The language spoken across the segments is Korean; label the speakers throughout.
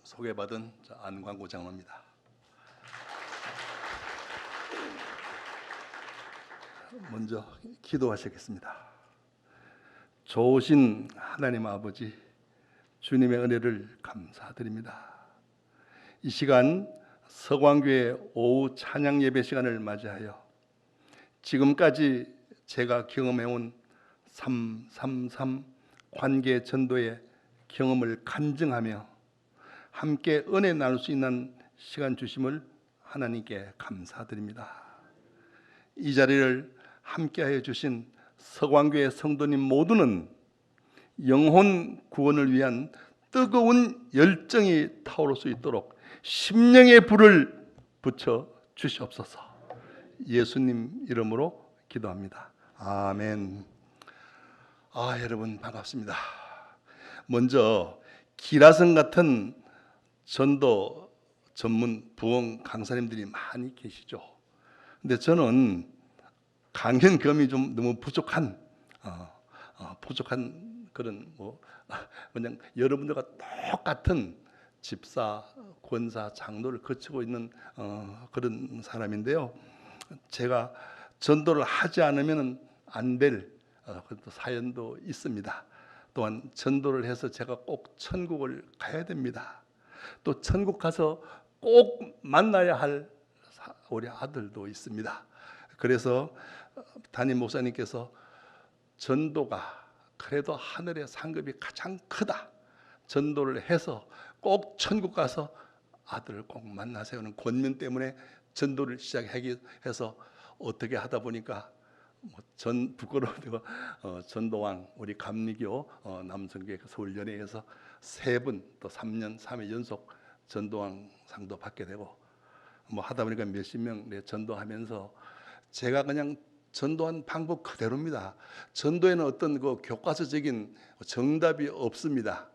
Speaker 1: 소개받은 안광구 장로입니다. 먼저 기도하시겠습니다. 좋으신 하나님 아버지, 주님의 은혜를 감사드립니다. 이 시간 서광교회 오후 찬양 예배 시간을 맞이하여 지금까지 제가 경험해온 333 관계 전도의 경험을 간증하며 함께 은혜 나눌 수 있는 시간 주심을 하나님께 감사드립니다. 이 자리를 함께하여 주신 서광교회 성도님 모두는 영혼 구원을 위한 뜨거운 열정이 타오를 수 있도록 심령의 불을 붙여 주시옵소서. 예수님 이름으로 기도합니다. 아멘. 여러분 반갑습니다. 먼저 기라성 같은 전도 전문 부흥 강사님들이 많이 계시죠. 근데 저는 강연경험이 좀 너무 부족한 그런 그냥 여러분들과 똑같은 집사, 권사, 장로를 거치고 있는 그런 사람인데요. 제가 전도를 하지 않으면 안 될 사연도 있습니다. 또한 전도를 해서 제가 꼭 천국을 가야 됩니다. 또 천국 가서 꼭 만나야 할 우리 아들도 있습니다. 그래서 담임 목사님께서 전도가 그래도 하늘의 상급이 가장 크다, 전도를 해서 꼭 천국 가서 아들을 꼭 만나세요는 권면 때문에 전도를 시작하기 해서 어떻게 하다 보니까 부끄러워도 전도왕 우리 감리교 남성교회 서울연회에서 3번 또 3년 3회 연속 전도왕 상도 받게 되고 하다 보니까 몇십 명 전도하면서 제가 그냥 전도한 방법 그대로입니다. 전도에는 어떤 교과서적인 정답이 없습니다.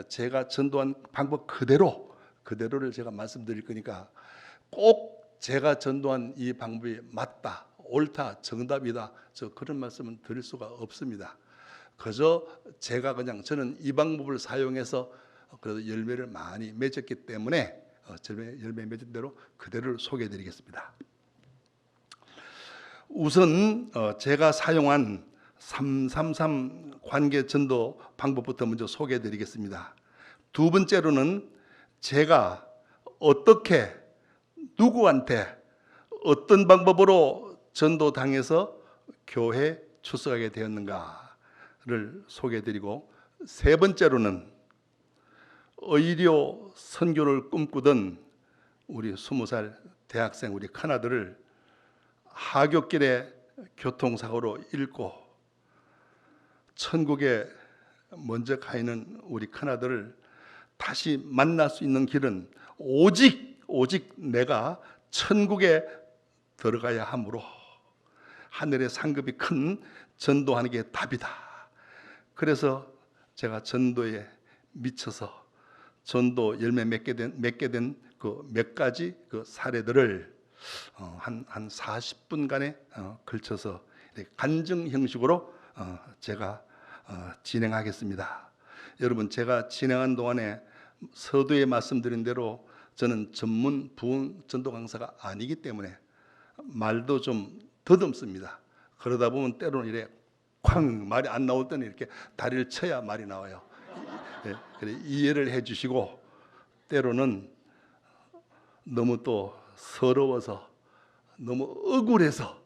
Speaker 1: 제가 전도한 방법 그대로를 제가 말씀드릴 거니까 꼭 제가 전도한 이 방법이 맞다, 옳다, 정답이다, 그런 말씀은 드릴 수가 없습니다. 그저 제가 저는 이 방법을 사용해서 그래도 열매를 많이 맺었기 때문에 열매 맺은 대로 그대로를 소개해 드리겠습니다. 우선 제가 사용한 333 관계 전도 방법부터 먼저 소개해 드리겠습니다. 두 번째로는 제가 어떻게 누구한테 어떤 방법으로 전도당해서 교회 출석하게 되었는가를 소개해 드리고, 세 번째로는 의료 선교를 꿈꾸던 우리 20살 대학생 우리 큰아들을 하굣길에 교통사고로 잃고 천국에 먼저 가 있는 우리 큰아들을 다시 만날 수 있는 길은 오직 내가 천국에 들어가야 하므로 하늘의 상급이 큰 전도하는 게 답이다. 그래서 제가 전도에 미쳐서 전도 열매 맺게 된 그 몇 가지 사례들을 한 40분간에 걸쳐서 간증 형식으로 제가 진행하겠습니다. 여러분, 제가 진행한 동안에 서두에 말씀드린 대로 저는 전문 부흥 전도 강사가 아니기 때문에 말도 좀 더듬습니다. 그러다 보면 때로는 이래 쾅 말이 안 나올 때는 이렇게 다리를 쳐야 말이 나와요. 그래, 이해를 해주시고, 때로는 너무 또 서러워서 너무 억울해서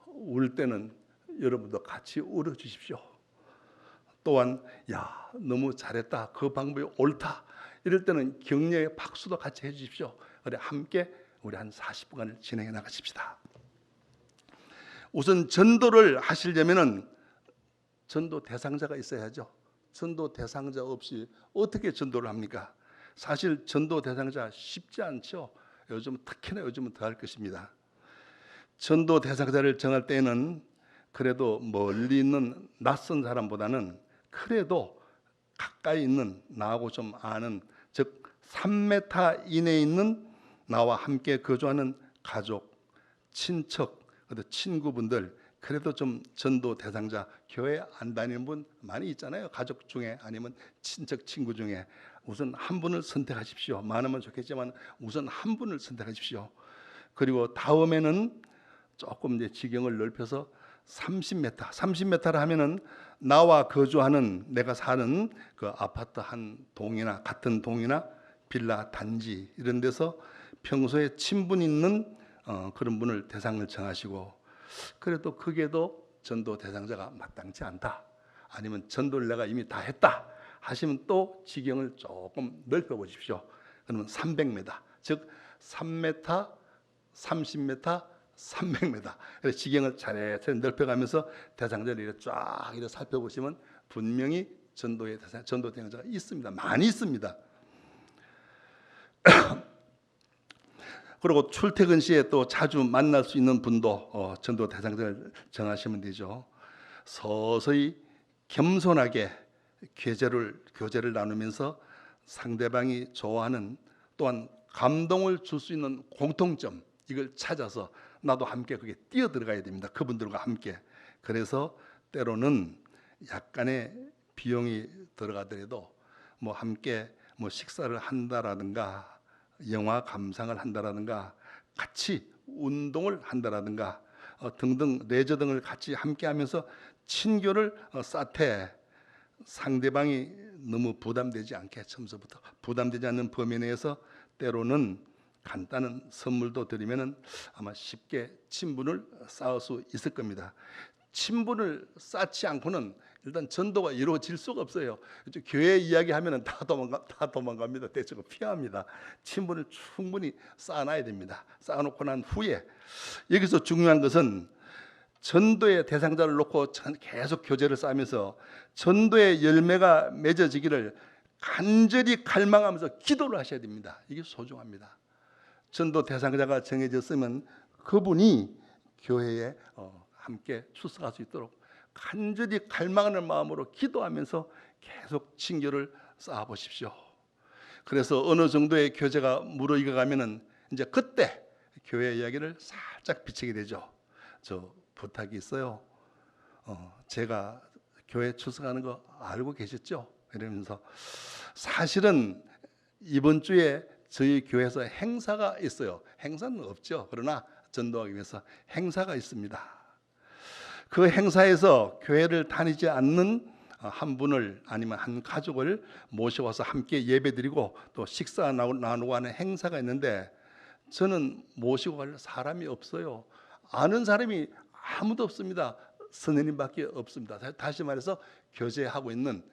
Speaker 1: 울 때는 여러분도 같이 울어 주십시오. 또한 너무 잘했다, 그 방법이 옳다, 이럴 때는 격려의 박수도 같이 해 주십시오. 그래, 함께 우리 한 40분간을 진행해 나가십시다. 우선 전도를 하시려면은 전도 대상자가 있어야죠. 전도 대상자 없이 어떻게 전도를 합니까? 사실 전도 대상자 쉽지 않죠. 특히나 요즘은 더 할 것입니다. 전도 대상자를 정할 때는 그래도 멀리 있는 낯선 사람보다는 그래도 가까이 있는, 나하고 좀 아는, 즉 3m 이내에 있는 나와 함께 거주하는 가족, 친척, 친구분들, 그래도 좀 전도 대상자, 교회 안 다니는 분 많이 있잖아요. 가족 중에 아니면 친척, 친구 중에 우선 한 분을 선택하십시오. 많으면 좋겠지만 우선 한 분을 선택하십시오. 그리고 다음에는 조금 이제 지경을 넓혀서 30m, 30m를 하면은 나와 거주하는, 내가 사는 그 아파트 한 동이나 같은 동이나 빌라 단지 이런 데서 평소에 친분 있는 그런 분을 대상을 정하시고, 그래도 그게도 전도 대상자가 마땅치 않다, 아니면 전도를 내가 이미 다 했다 하시면 또 지경을 조금 넓혀 보십시오. 그러면 300m, 즉 3m, 30m, 300m. 그래서 지경을 차례차례 넓혀가면서 대상자를 이렇게 쫙 이렇게 살펴보시면 분명히 전도 대상자가 있습니다. 많이 있습니다. 그리고 출퇴근 시에 또 자주 만날 수 있는 분도 전도 대상자를 정하시면 되죠. 서서히 겸손하게 교제를 나누면서 상대방이 좋아하는, 또한 감동을 줄 수 있는 공통점, 이걸 찾아서 나도 함께 거기에 뛰어들어가야 됩니다. 그분들과 함께. 그래서 때로는 약간의 비용이 들어가더라도 함께 식사를 한다라든가 영화 감상을 한다라든가 같이 운동을 한다라든가 등등 레저 등을 같이 함께 하면서 친교를 쌓되, 상대방이 너무 부담되지 않게, 처음부터 부담되지 않는 범위 내에서 때로는 간단한 선물도 드리면은 아마 쉽게 친분을 쌓을 수 있을 겁니다. 친분을 쌓지 않고는 일단 전도가 이루어질 수가 없어요. 교회 이야기하면은 다 도망갑니다. 대체로 피합니다. 친분을 충분히 쌓아놔야 됩니다. 쌓아놓고 난 후에, 여기서 중요한 것은 전도의 대상자를 놓고 계속 교제를 쌓으면서 전도의 열매가 맺어지기를 간절히 갈망하면서 기도를 하셔야 됩니다. 이게 소중합니다. 전도 대상자가 정해졌으면 그분이 교회에 함께 출석할 수 있도록 간절히 갈망하는 마음으로 기도하면서 계속 친교를 쌓아 보십시오. 그래서 어느 정도의 교제가 무르익어 가면은 이제 그때 교회 이야기를 살짝 비치게 되죠. 저 부탁이 있어요. 제가 교회 출석하는 거 알고 계셨죠? 이러면서, 사실은 이번 주에 저희 교회에서 행사가 있어요. 행사는 없죠. 그러나 전도하기 위해서 행사가 있습니다. 그 행사에서 교회를 다니지 않는 한 분을, 아니면 한 가족을 모셔와서 함께 예배드리고 또 식사 나누고 하는 행사가 있는데, 저는 모시고 갈 사람이 없어요. 아는 사람이 아무도 없습니다. 선생님밖에 없습니다. 다시 말해서 교제하고 있는,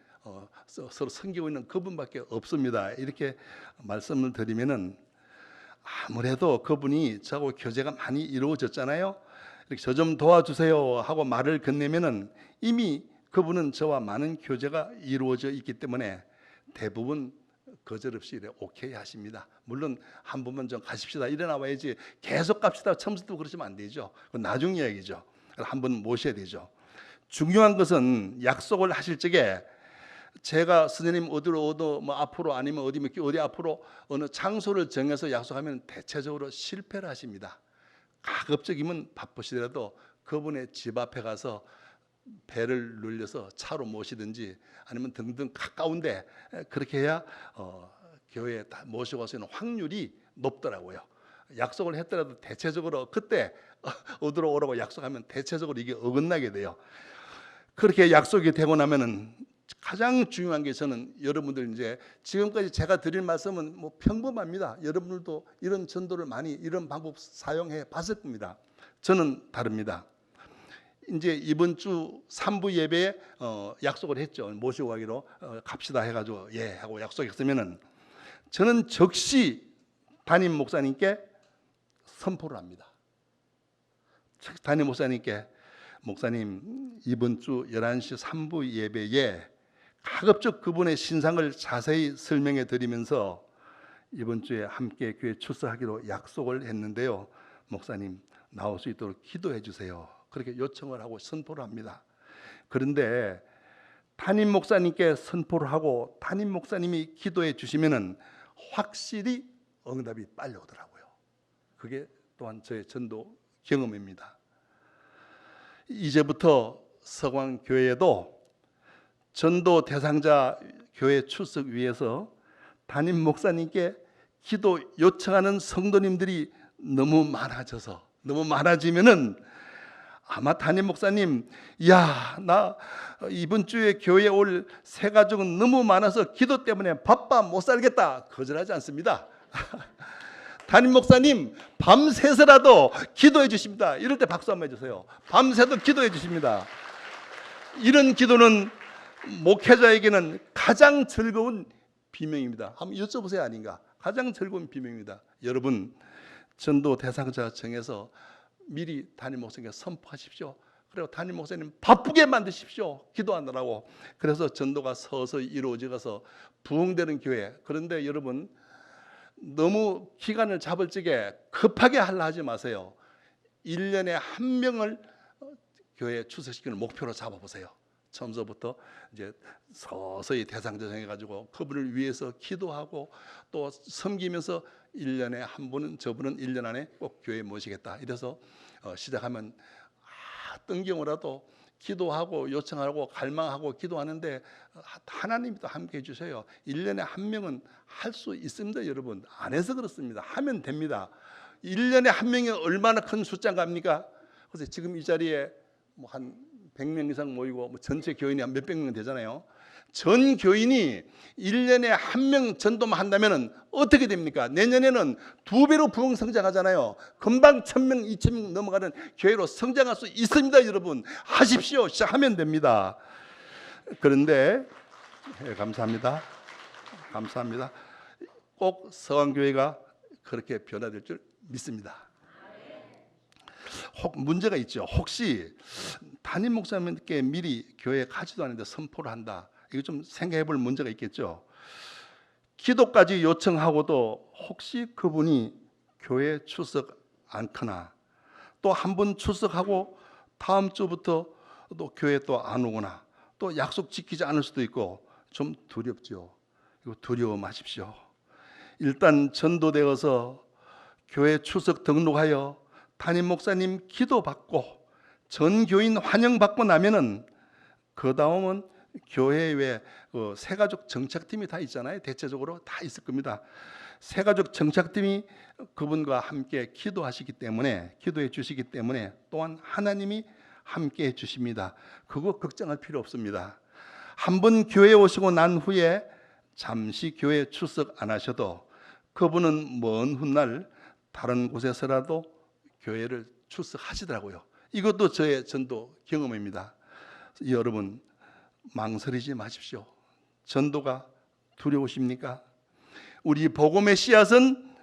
Speaker 1: 서로 섬기고 있는 그분밖에 없습니다. 이렇게 말씀을 드리면은, 아무래도 그분이 저하고 교제가 많이 이루어졌잖아요. 이렇게 저 좀 도와주세요 하고 말을 건네면은 이미 그분은 저와 많은 교제가 이루어져 있기 때문에 대부분 거절없이 오케이 하십니다. 물론 한 분만 좀 가십시다, 일어나와야지 계속 갑시다 처음부터 그러시면 안 되죠. 그건 나중 이야기죠. 한 분 모셔야 되죠. 중요한 것은 약속을 하실 적에, 제가 스님 어디로 앞으로, 아니면 어디 앞으로 어느 장소를 정해서 약속하면 대체적으로 실패를 하십니다. 가급적이면 바쁘시더라도 그분의 집 앞에 가서 배를 눌려서 차로 모시든지, 아니면 등등 가까운데 그렇게 해야 교회에 모시고 갈 수 있는 확률이 높더라고요. 약속을 했더라도 대체적으로 그때 어디로 오라고 약속하면 대체적으로 이게 어긋나게 돼요. 그렇게 약속이 되고 나면은 가장 중요한 게, 저는 여러분들 이제 지금까지 제가 드릴 말씀은 평범합니다. 여러분들도 이런 전도를 많이, 이런 방법 사용해 봤을 겁니다. 저는 다릅니다. 이제 이번 주 3부 예배에 약속을 했죠. 모시고 가기로 갑시다 해가지고 예 하고 약속했으면은, 저는 즉시 담임 목사님께 선포를 합니다. 담임 목사님께, 목사님 이번 주 11시 3부 예배에 가급적 그분의 신상을 자세히 설명해 드리면서 이번 주에 함께 교회 출석하기로 약속을 했는데요, 목사님 나올 수 있도록 기도해 주세요. 그렇게 요청을 하고 선포를 합니다. 그런데 담임 목사님께 선포를 하고 담임 목사님이 기도해 주시면은 확실히 응답이 빨리 오더라고요. 그게 또한 저의 전도 경험입니다. 이제부터 서광교회에도 전도 대상자 교회 출석 위해서 담임 목사님께 기도 요청하는 성도님들이 너무 많아지면은 아마 담임 목사님, 야, 나 이번 주에 교회에 올 새 가족은 너무 많아서 기도 때문에 바빠 못 살겠다, 거절하지 않습니다. 담임 목사님 밤새서라도 기도해 주십니다. 이럴 때 박수 한번 해주세요. 밤새도 기도해 주십니다. 이런 기도는 목회자에게는 가장 즐거운 비명입니다. 한번 여쭤보세요. 아닌가? 가장 즐거운 비명입니다. 여러분, 전도 대상자 정해서 미리 담임 목사님께 선포하십시오. 그리고 담임 목사님 바쁘게 만드십시오. 기도하느라고. 그래서 전도가 서서히 이루어져서 부흥되는 교회. 그런데 여러분, 너무 기간을 잡을 적에 급하게 하려 하지 마세요. 1년에 한 명을 교회에 출석시키는 목표로 잡아보세요. 처음서부터 이제 서서히 대상자 정해가지고 그분을 위해서 기도하고 또 섬기면서 1년에 한 분은 저분은 1년 안에 꼭 교회에 모시겠다. 이래서 시작하면 어떤 경우라도 기도하고 요청하고 갈망하고 기도하는데 하나님이 또 함께 해주셔요. 1년에 한 명은 할 수 있습니다. 여러분, 안 해서 그렇습니다. 하면 됩니다. 1년에 한 명이 얼마나 큰 숫자입니까? 그래서 지금 이 자리에 뭐 한 100명 이상 모이고 뭐 전체 교인이 한 몇백 명 되잖아요. 전 교인이 1년에 한 명 전도만 한다면 어떻게 됩니까? 내년에는 2배로 부흥 성장하잖아요. 금방 1000명, 2000명 넘어가는 교회로 성장할 수 있습니다. 여러분, 하십시오. 시작하면 됩니다. 그런데 감사합니다. 꼭 서강교회가 그렇게 변화될 줄 믿습니다. 문제가 있죠. 혹시 담임 목사님께 미리 교회에 가지도 않는데 선포를 한다. 이거 좀 생각해 볼 문제가 있겠죠. 기도까지 요청하고도 혹시 그분이 교회에 출석 않거나 또 한 번 출석하고 다음 주부터 또 교회에 또 안 오거나 또 약속 지키지 않을 수도 있고 좀 두렵죠. 이거 두려워 마십시오. 일단 전도되어서 교회 출석 등록하여 담임 목사님 기도받고 전 교인 환영받고 나면은 그 다음은 교회에 왜 새가족 정착팀이 다 있잖아요. 대체적으로 다 있을 겁니다. 새가족 정착팀이 그분과 함께 기도하시기 때문에, 기도해 주시기 때문에 또한 하나님이 함께 해 주십니다. 그거 걱정할 필요 없습니다. 한번 교회에 오시고 난 후에 잠시 교회에 출석 안 하셔도 그분은 먼 훗날 다른 곳에서라도 교회를 출석하시더라고요. 이것도 저의 전도 경험입니다. 여러분, 망설이지 마십시오. 전도가 두려우십니까? 우리 복음의 씨앗은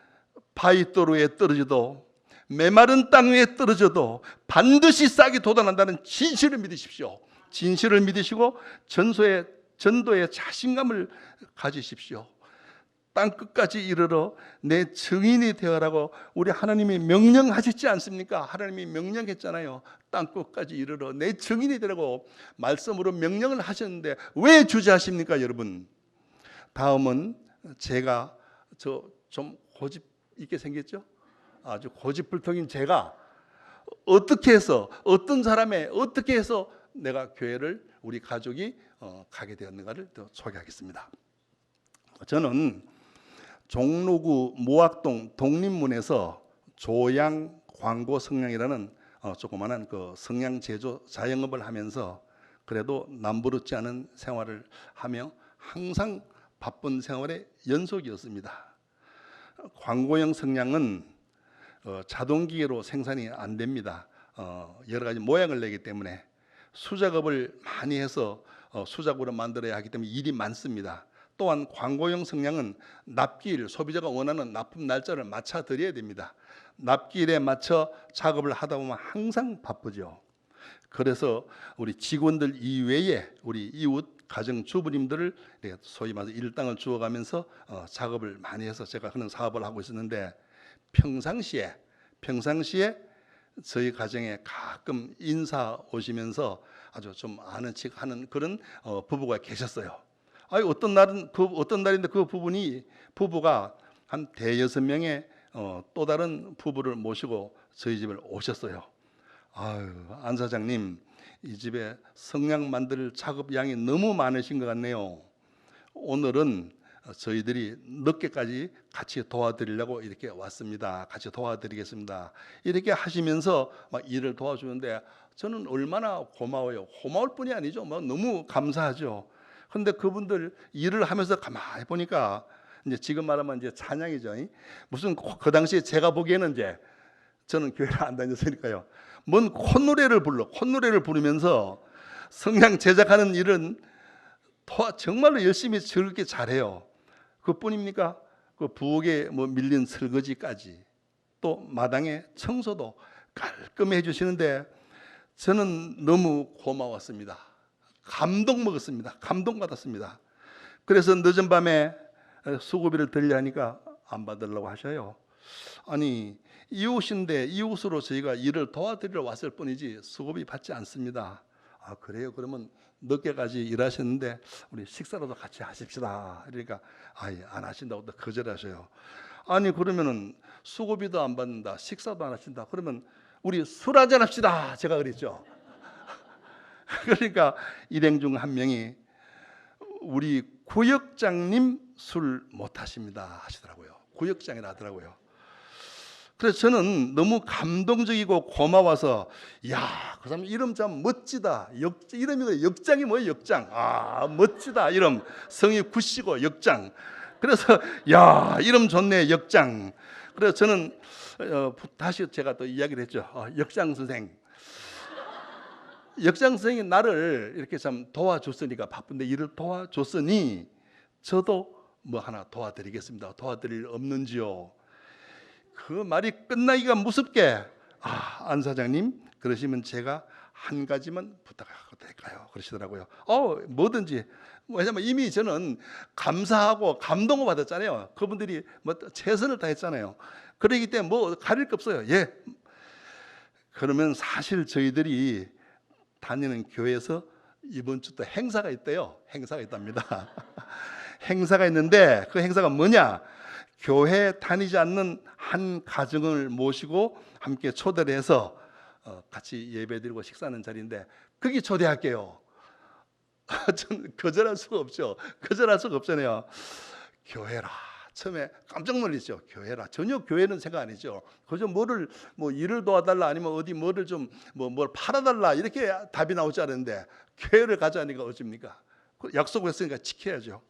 Speaker 1: 바위도로에 떨어져도 메마른 땅 위에 떨어져도 반드시 싹이 돋아난다는 진실을 믿으십시오. 진실을 믿으시고 전도의 자신감을 가지십시오. 땅끝까지 이르러 내 증인이 되어라고 우리 하나님이 명령하셨지 않습니까? 하나님이 명령했잖아요. 땅끝까지 이르러 내 증인이 되라고 말씀으로 명령을 하셨는데 왜 주저하십니까, 여러분? 다음은 제가 좀 고집 있게 생겼죠? 아주 고집불통인 제가 어떻게 해서 어떤 사람의 어떻게 해서 내가 교회를 우리 가족이 가게 되었는가를 더 소개하겠습니다. 저는 종로구 모학동 독립문에서 조양 광고 성냥이라는 조그마한 그 성냥 제조 자영업을 하면서 그래도 남부럽지 않은 생활을 하며 항상 바쁜 생활의 연속이었습니다. 광고용 성냥은 자동기계로 생산이 안 됩니다. 여러 가지 모양을 내기 때문에 수작업을 많이 해서 수작으로 만들어야 하기 때문에 일이 많습니다. 또한 광고용 성냥은 납기일, 소비자가 원하는 납품 날짜를 맞춰 드려야 됩니다. 납기일에 맞춰 작업을 하다 보면 항상 바쁘죠. 그래서 우리 직원들 이외에 우리 이웃 가정주부님들을 소위 말해서 일당을 주어가면서 작업을 많이 해서 제가 그런 사업을 하고 있었는데 평상시에 저희 가정에 가끔 인사 오시면서 아주 좀 아는 척 하는 그런 부부가 계셨어요. 어떤 날인데 그 부부가 한 대여섯 명의 또 다른 부부를 모시고 저희 집을 오셨어요. 안 사장님, 이 집에 성냥 만들 작업 양이 너무 많으신 것 같네요. 오늘은 저희들이 늦게까지 같이 도와드리려고 이렇게 왔습니다. 같이 도와드리겠습니다. 이렇게 하시면서 막 일을 도와주는데 저는 얼마나 고마워요. 고마울 뿐이 아니죠. 뭐 너무 감사하죠. 그런데 그분들 일을 하면서 가만히 보니까 이제 지금 말하면 이제 찬양이죠. 무슨 그 당시에 제가 보기에는 이제 저는 교회를 안 다녔으니까요. 뭔 콧노래를 부르면서 성냥 제작하는 일은 정말로 열심히 즐겁게 잘해요. 그뿐입니까? 그 부엌에 뭐 밀린 설거지까지 또 마당에 청소도 깔끔히 해주시는데 저는 너무 고마웠습니다. 감동 먹었습니다. 감동 받았습니다. 그래서 늦은 밤에 수고비를 드리려 하니까 안 받으려고 하셔요. 아니 이웃인데 이웃으로 저희가 일을 도와드리러 왔을 뿐이지 수고비 받지 않습니다. 아 그래요? 그러면 늦게까지 일하셨는데 우리 식사라도 같이 하십시다. 그러니까 아예 안 하신다고 또 거절하셔요. 아니 그러면은 수고비도 안 받는다, 식사도 안 하신다. 그러면 우리 술 한잔 합시다. 제가 그랬죠. 그러니까 일행 중 한 명이 우리 구역장님 술 못 하십니다 하시더라고요. 구역장이라 하더라고요. 그래서 저는 너무 감동적이고 고마워서 야, 그 사람 이름 참 멋지다. 이름이 역장이 뭐예요? 역장. 아, 멋지다. 이름 성이 구시고 역장. 그래서 야, 이름 좋네. 역장. 그래서 저는 다시 제가 또 이야기를 했죠. 역장 선생. 역장 선생이 나를 이렇게 참 도와줬으니까 바쁜데 일을 도와줬으니 저도 뭐 하나 도와드리겠습니다. 도와드릴 없는지요? 그 말이 끝나기가 무섭게 안 사장님 그러시면 제가 한 가지만 부탁해도 될까요? 그러시더라고요. 뭐든지. 왜냐면 이미 저는 감사하고 감동을 받았잖아요. 그분들이 뭐 최선을 다했잖아요. 그러기 때문에 뭐 가릴 게 없어요. 예. 그러면 사실 저희들이 다니는 교회에서 이번 주 또 행사가 있대요. 행사가 있답니다. 행사가 있는데 그 행사가 뭐냐? 교회 다니지 않는 한 가정을 모시고 함께 초대를 해서 같이 예배드리고 식사하는 자리인데 거기 초대할게요. 저는 거절할 수가 없죠. 거절할 수가 없잖아요. 교회라. 처음에 깜짝 놀랐죠. 교회라. 전혀 교회는 생각 아니죠. 그저 뭐를 뭐 일을 도와달라 아니면 어디 뭐를 좀 뭘 팔아달라 이렇게 답이 나오지 않은데 교회를 가자니까 어쩝니까? 약속했으니까 지켜야죠.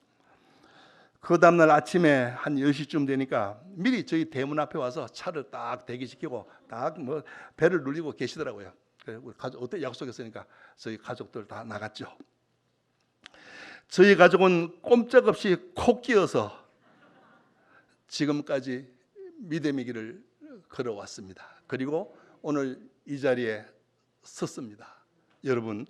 Speaker 1: 그 다음날 아침에 한 10시쯤 되니까 미리 저희 대문 앞에 와서 차를 딱 대기시키고 딱 뭐 배를 눌리고 계시더라고요. 우리 가족 어때 약속했으니까 저희 가족들 다 나갔죠. 저희 가족은 꼼짝없이 콕 끼어서 지금까지 믿음의 길을 걸어왔습니다. 그리고 오늘 이 자리에 섰습니다. 여러분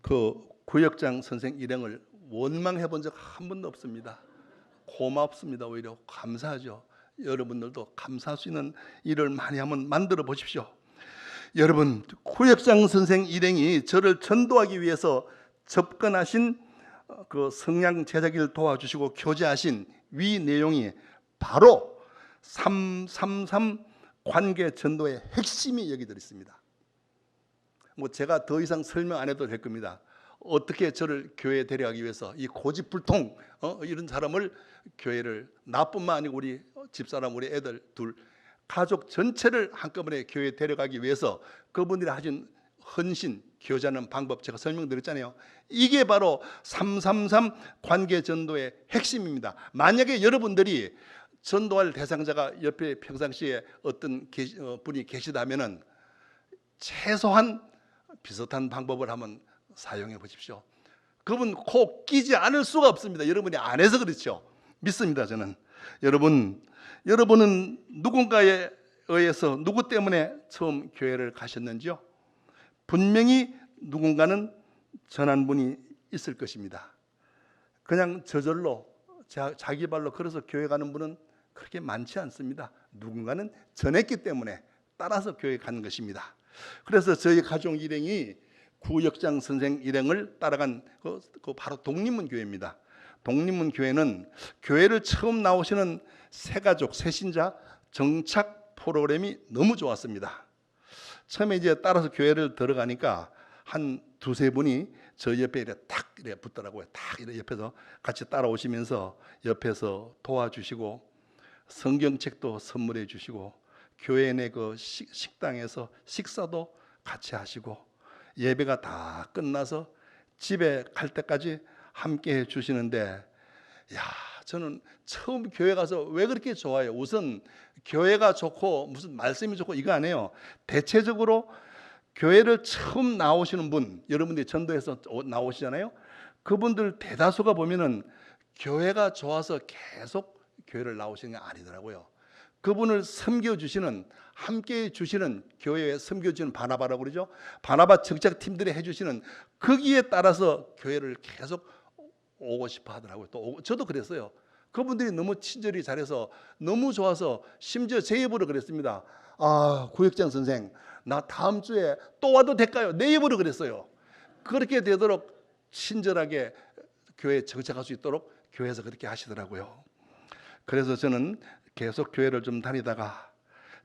Speaker 1: 그 구역장 선생 일행을 원망해 본 적 한 번도 없습니다. 고맙습니다. 오히려 감사하죠. 여러분들도 감사할 수 있는 일을 많이 한번 만들어 보십시오. 여러분 구역장 선생 일행이 저를 전도하기 위해서 접근하신 그 성냥 제자기를 도와주시고 교제하신 위 내용이 바로 333 관계 전도의 핵심이 여기 들어있습니다. 뭐 제가 더 이상 설명 안 해도 될 겁니다. 어떻게 저를 교회에 데려가기 위해서 이 고집불통 이런 사람을 교회를 나뿐만 아니고 우리 집사람 우리 애들 둘 가족 전체를 한꺼번에 교회에 데려가기 위해서 그분들이 하신 헌신 교제하는 방법 제가 설명드렸잖아요. 이게 바로 333 관계 전도의 핵심입니다. 만약에 여러분들이 전도할 대상자가 옆에 평상시에 어떤 분이 계시다면은 최소한 비슷한 방법을 한번 사용해 보십시오. 그분 코 끼지 않을 수가 없습니다. 여러분이 안 해서 그렇죠. 믿습니다. 저는 여러분은 누군가에 의해서 누구 때문에 처음 교회를 가셨는지요? 분명히 누군가는 전한 분이 있을 것입니다. 그냥 저절로 자기 발로 걸어서 교회 가는 분은 그렇게 많지 않습니다. 누군가는 전했기 때문에 따라서 교회 가는 것입니다. 그래서 저희 가족 일행이 구역장 선생 일행을 따라간 그 바로 독립문 교회입니다. 독립문 교회는 교회를 처음 나오시는 새가족, 새신자 정착 프로그램이 너무 좋았습니다. 처음에 이제 따라서 교회를 들어가니까 한 두세 분이 저 옆에 이렇게 탁 이렇게 붙더라고요. 탁 이렇게 옆에서 같이 따라오시면서 옆에서 도와주시고 성경책도 선물해 주시고 교회 내 그 식당에서 식사도 같이 하시고 예배가 다 끝나서 집에 갈 때까지 함께 해 주시는데, 야, 저는 처음 교회 가서 왜 그렇게 좋아요? 우선 교회가 좋고 무슨 말씀이 좋고 이거 아니에요. 대체적으로 교회를 처음 나오시는 분, 여러분들이 전도해서 나오시잖아요. 그분들 대다수가 보면은 교회가 좋아서 계속 교회를 나오시는 게 아니더라고요. 그분을 섬겨주시는, 함께 주시는, 교회에 섬겨주는 바나바라고 그러죠. 바나바 정착팀들이 해주시는 거기에 따라서 교회를 계속 오고 싶어 하더라고요. 또 저도 그랬어요. 그분들이 너무 친절히 잘해서 너무 좋아서 심지어 제 입으로 그랬습니다. 아, 구역장 선생, 나 다음 주에 또 와도 될까요? 내 입으로 그랬어요. 그렇게 되도록 친절하게 교회에 정착할 수 있도록 교회에서 그렇게 하시더라고요. 그래서 저는 계속 교회를 좀 다니다가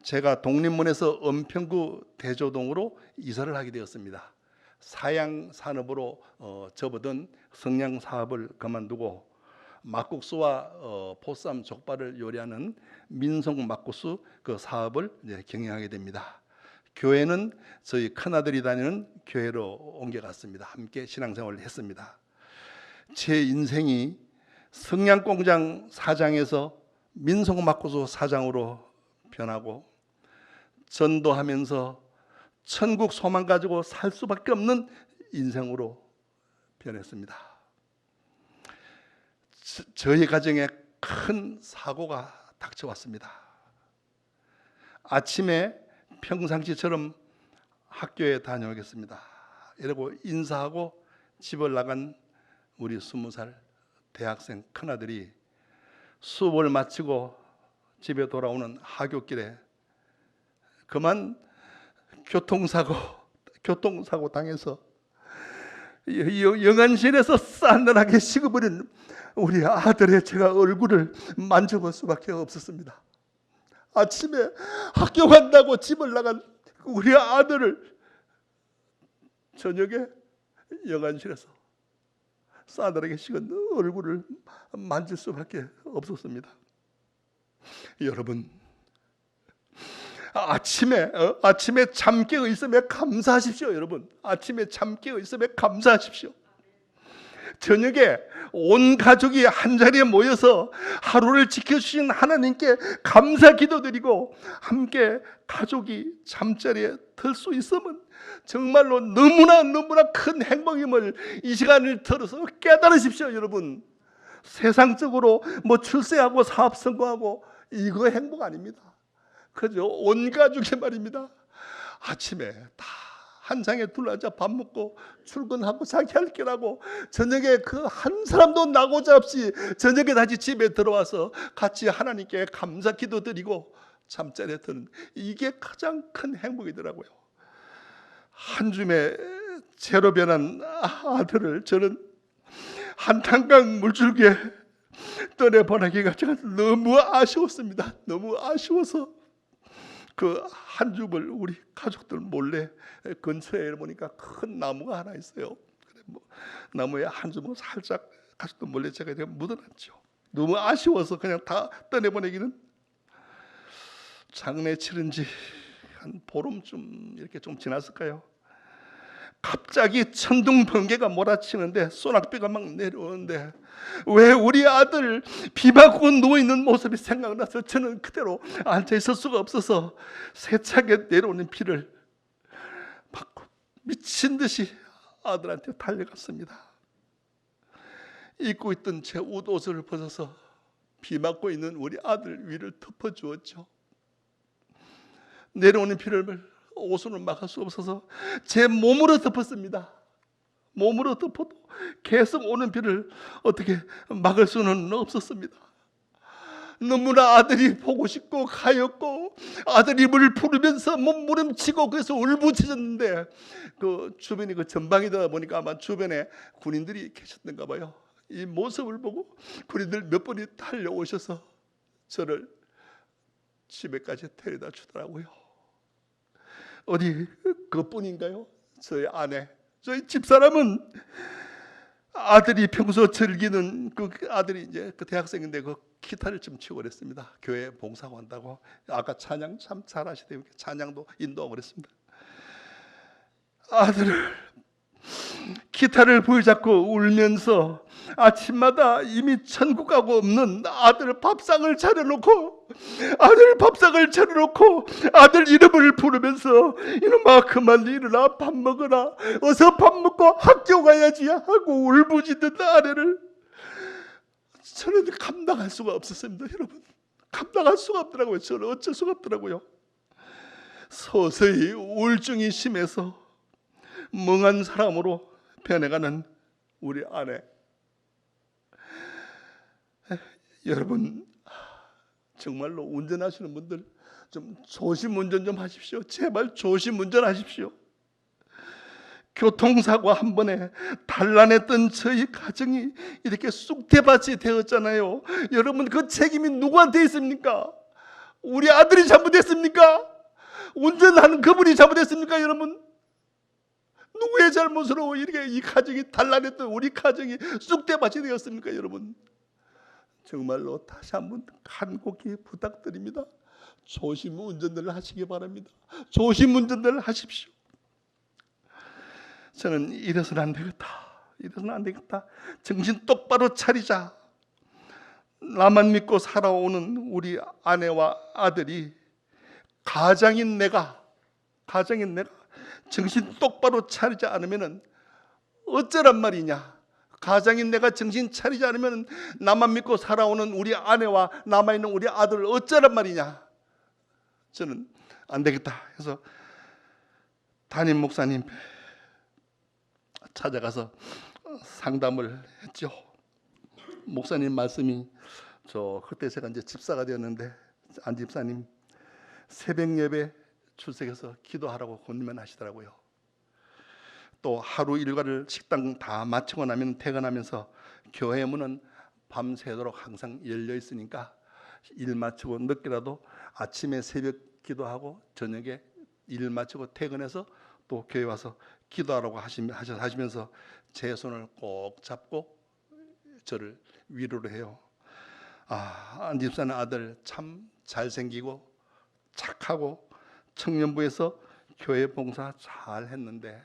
Speaker 1: 제가 독립문에서 은평구 대조동으로 이사를 하게 되었습니다. 사양 산업으로 접어든 성냥 사업을 그만두고 막국수와 보쌈 족발을 요리하는 민속 막국수 그 사업을 이제 경영하게 됩니다. 교회는 저희 큰아들이 다니는 교회로 옮겨갔습니다. 함께 신앙생활을 했습니다. 제 인생이 성냥공장 사장에서 민속 막국수 사장으로 변하고 전도하면서 천국 소망 가지고 살 수밖에 없는 인생으로 변했습니다. 저희 가정에 큰 사고가 닥쳐왔습니다. 아침에 평상시처럼 학교에 다녀오겠습니다 이러고 인사하고 집을 나간 우리 20살 대학생 큰아들이 수업을 마치고 집에 돌아오는 하굣길에 그만 교통사고 당해서 영안실에서 싸늘하게 식어버린 우리 아들의 제가 얼굴을 만져볼 수밖에 없었습니다. 아침에 학교 간다고 집을 나간 우리 아들을 저녁에 영안실에서 싸늘하게 식은 얼굴을 만질 수밖에 없었습니다. 여러분, 아침에 잠 깨어 있음에 감사하십시오. 여러분, 아침에 잠 깨어 있음에 감사하십시오. 저녁에 온 가족이 한자리에 모여서 하루를 지켜주신 하나님께 감사 기도드리고 함께 가족이 잠자리에 들 수 있으면 정말로 너무나 큰 행복임을 이 시간을 들어서 깨달으십시오. 여러분, 세상적으로 뭐 출세하고 사업 성공하고 이거 행복 아닙니다. 그죠? 온 가족이 말입니다. 아침에 다 한 장에 둘러앉아 밥 먹고 출근하고 자기 할 길하고 저녁에 그 한 사람도 나고자 없이 저녁에 다시 집에 들어와서 같이 하나님께 감사 기도 드리고 잠자리에 드는 이게 가장 큰 행복이더라고요. 한 줌에 재로 변한 아들을 저는 한탄강 물줄기에 떠내보내기가 제가 너무 아쉬웠습니다. 너무 아쉬워서 그 한 줌을 우리 가족들 몰래 근처에 보니까 큰 나무가 하나 있어요. 나무에 한 줌을 살짝 가족들 몰래 제가 묻어놨죠. 너무 아쉬워서 그냥 다 떠내보내기는. 장례 치른 지 한 보름쯤 이렇게 좀 지났을까요? 갑자기 천둥 번개가 몰아치는데 소낙비가 막 내려오는데 왜 우리 아들 비 맞고 누워있는 모습이 생각나서 저는 그대로 앉아있을 수가 없어서 세차게 내려오는 비를 맞고 미친 듯이 아들한테 달려갔습니다. 입고 있던 제 옷을 벗어서 비 맞고 있는 우리 아들 위를 덮어주었죠. 내려오는 비를 옷으로 막을 수 없어서 제 몸으로 덮었습니다. 몸으로 덮어도 계속 오는 비를 어떻게 막을 수는 없었습니다. 너무나 아들이 보고 싶고 가엾고 아들이 물 부르면서 몸부림치고 그래서 울부짖었는데 그 주변이 그 전방이다 보니까 아마 주변에 군인들이 계셨던가 봐요. 이 모습을 보고 군인들 몇 분이 달려오셔서 저를 집에까지 데려다 주더라고요. 어디 그뿐인가요? 저희 아내, 저희 집사람은 아들이 평소 즐기는 그 아들이 이제 그 대학생인데 그 기타를 좀 치고 그랬습니다. 교회 봉사하고 한다고. 아까 찬양 참 잘하시대요. 찬양도 인도하고 그랬습니다. 아들을 기타를 부여잡고 울면서 아침마다 이미 천국 가고 없는 아들 밥상을 차려놓고 아들 이름을 부르면서 이놈아 그만 일어나 밥 먹어라 어서 밥 먹고 학교 가야지 하고 울부짖는 아내를 저는 감당할 수가 없었습니다. 여러분 감당할 수가 없더라고요. 저는 어쩔 수가 없더라고요. 서서히 우울증이 심해서 멍한 사람으로 변해가는 우리 아내. 여러분 정말로 운전하시는 분들 좀 조심 운전 좀 하십시오. 제발 조심 운전하십시오. 교통사고 한 번에 단란했던 저희 가정이 이렇게 쑥대밭이 되었잖아요. 여러분 그 책임이 누구한테 있습니까? 우리 아들이 잘못했습니까? 운전하는 그분이 잘못했습니까? 여러분 누구의 잘못으로 이렇게 이 가정이 단란했던 우리 가정이 쑥대밭이 되었습니까? 여러분 정말로 다시 한번 간곡히 부탁드립니다. 조심 운전들 하시기 바랍니다. 조심 운전들 하십시오. 저는 이래서는 안 되겠다. 정신 똑바로 차리자. 나만 믿고 살아오는 우리 아내와 아들이 가장인 내가 정신 똑바로 차리지 않으면 어쩌란 말이냐. 가장인 내가 정신 차리지 않으면 나만 믿고 살아오는 우리 아내와 남아있는 우리 아들을 어쩌란 말이냐. 저는 안 되겠다 해서 담임 목사님 찾아가서 상담을 했죠. 목사님 말씀이 그때 제가 이제 집사가 되었는데 안 집사님 새벽 예배 출석해서 기도하라고 권면하시더라고요. 또 하루 일과를 식당 다 마치고 나면 퇴근하면서 교회 문은 밤새도록 항상 열려 있으니까 일 마치고 늦게라도 아침에 새벽 기도하고 저녁에 일 마치고 퇴근해서 또 교회 와서 기도하라고 하시면서 제 손을 꼭 잡고 저를 위로를 해요. 안 집사는 아들 참 잘생기고 착하고 청년부에서 교회 봉사 잘 했는데